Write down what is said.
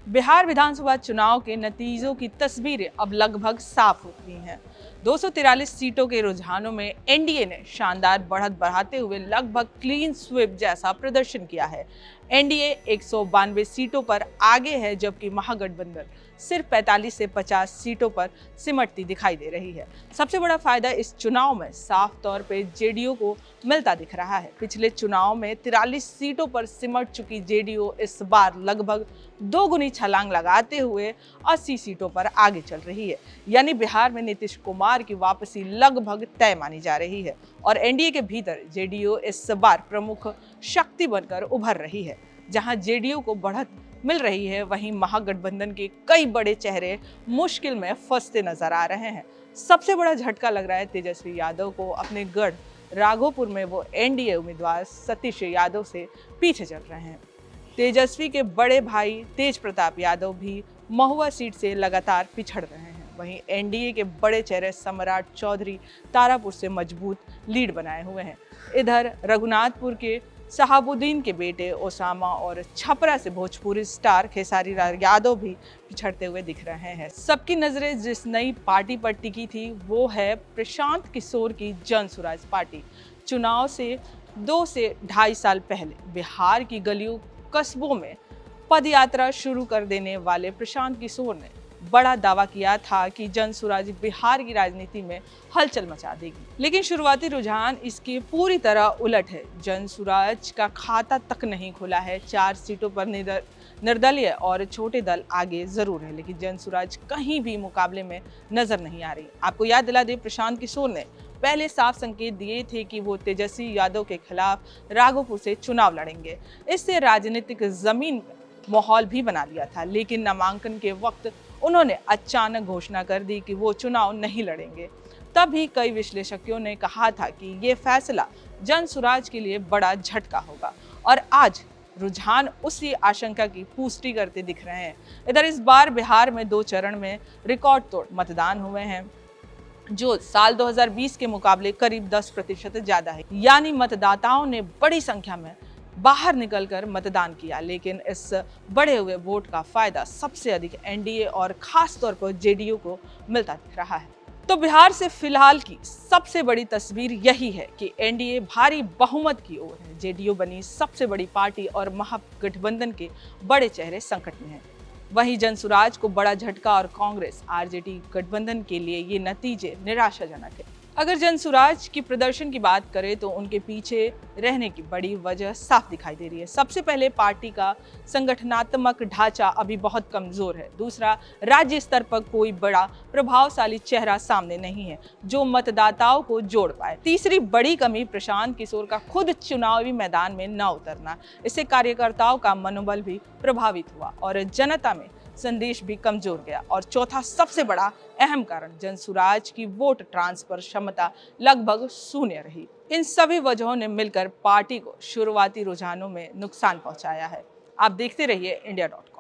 बिहार विधानसभा चुनाव के नतीजों की तस्वीरें अब लगभग साफ हो गई हैं। 243 सीटों के रुझानों में एनडीए ने शानदार बढ़त बढ़ाते हुए लगभग क्लीन स्वीप जैसा प्रदर्शन किया है। एनडीए 192 सीटों पर आगे है, जबकि महागठबंधन सिर्फ 45 से 50 सीटों पर सिमटती दिखाई दे रही है। सबसे बड़ा फायदा इस चुनाव में साफ तौर पे जेडीयू को मिलता दिख रहा है। पिछले चुनाव में 43 सीटों पर सिमट चुकी जेडीयू इस बार लगभग दोगुनी छलांग लगाते हुए 80 सीटों पर आगे चल रही है। यानी बिहार में नीतीश कुमार की वापसी लगभग तय मानी जा रही है और एनडीए के भीतर जेडीयू इस बार प्रमुख शक्ति बनकर उभर रही है। जहां जेडीयू को बढ़त मिल रही है, वहीं महागठबंधन के कई बड़े चेहरे मुश्किल में फंसते नजर आ रहे हैं। सबसे बड़ा झटका लग रहा है तेजस्वी यादव को। अपने गढ़ राघोपुर में वो एनडीए उम्मीदवार सतीश यादव से पीछे चल रहे हैं। तेजस्वी के बड़े भाई तेज प्रताप यादव भी महुआ सीट से लगातार पिछड़ रहे हैं। वहीं एनडीए के बड़े चेहरे सम्राट चौधरी तारापुर से मजबूत लीड बनाए हुए हैं। इधर रघुनाथपुर के शहाबुद्दीन के बेटे ओसामा और छपरा से भोजपुरी स्टार खेसारी लाल यादव भी पिछड़ते हुए दिख रहे हैं। सबकी नजरें जिस नई पार्टी पर टिकी थी वो है प्रशांत किशोर की जन स्वराज पार्टी। चुनाव से 2 से 2.5 साल पहले बिहार की गलियों कस्बों में पदयात्रा शुरू कर देने वाले प्रशांत किशोर ने बड़ा दावा किया था कि जन स्वराज बिहार की राजनीति में हलचल मचा देगी, लेकिन शुरुआती रुझान इसके पूरी तरह उलट है। जन स्वराज का खाता तक नहीं खुला है। 4 सीटों पर निर्दलीय और छोटे दल आगे जरूर है, लेकिन जन स्वराज कहीं भी मुकाबले में नजर नहीं आ रही। आपको याद दिला दे, प्रशांत किशोर ने पहले साफ संकेत दिए थे कि वो तेजस्वी यादव के खिलाफ राघोपुर से चुनाव लड़ेंगे। इससे राजनीतिक जमीन माहौल भी बना लिया था, लेकिन नामांकन के वक्त उन्होंने अचानक घोषणा कर दी कि वो चुनाव नहीं लड़ेंगे। तभी कई विश्लेषकों ने कहा था कि ये फैसला जन स्वराज के लिए बड़ा झटका होगा और आज रुझान उसी आशंका की पुष्टि करते दिख रहे हैं। इधर इस बार बिहार में 2 चरण में रिकॉर्ड तोड़ मतदान हुए हैं, जो साल 2020 के मुकाबले करीब 10% ज्यादा है। यानी मतदाताओं ने बड़ी संख्या में बाहर निकलकर मतदान किया, लेकिन इस बढ़े हुए वोट का फायदा सबसे अधिक एनडीए और खास तौर पर जेडीयू को मिलता दिख रहा है। तो बिहार से फिलहाल की सबसे बड़ी तस्वीर यही है कि एनडीए भारी बहुमत की ओर है। जेडीयू बनी सबसे बड़ी पार्टी और महागठबंधन के बड़े चेहरे संकट में हैं। वहीं जन स्वराज को बड़ा झटका और कांग्रेस आरजेडी गठबंधन के लिए ये नतीजे निराशाजनक है। अगर जन स्वराज की प्रदर्शन की बात करें तो उनके पीछे रहने की बड़ी वजह साफ दिखाई दे रही है। सबसे पहले पार्टी का संगठनात्मक ढांचा अभी बहुत कमजोर है। दूसरा, राज्य स्तर पर कोई बड़ा प्रभावशाली चेहरा सामने नहीं है जो मतदाताओं को जोड़ पाए। तीसरी बड़ी कमी प्रशांत किशोर का खुद चुनावी मैदान में न उतरना। इससे कार्यकर्ताओं का मनोबल भी प्रभावित हुआ और जनता में संदेश भी कमजोर गया। और चौथा सबसे बड़ा अहम कारण, जन स्वराज की वोट ट्रांसफर क्षमता लगभग शून्य रही। इन सभी वजहों ने मिलकर पार्टी को शुरुआती रुझानों में नुकसान पहुंचाया है। आप देखते रहिए इंडिया.com।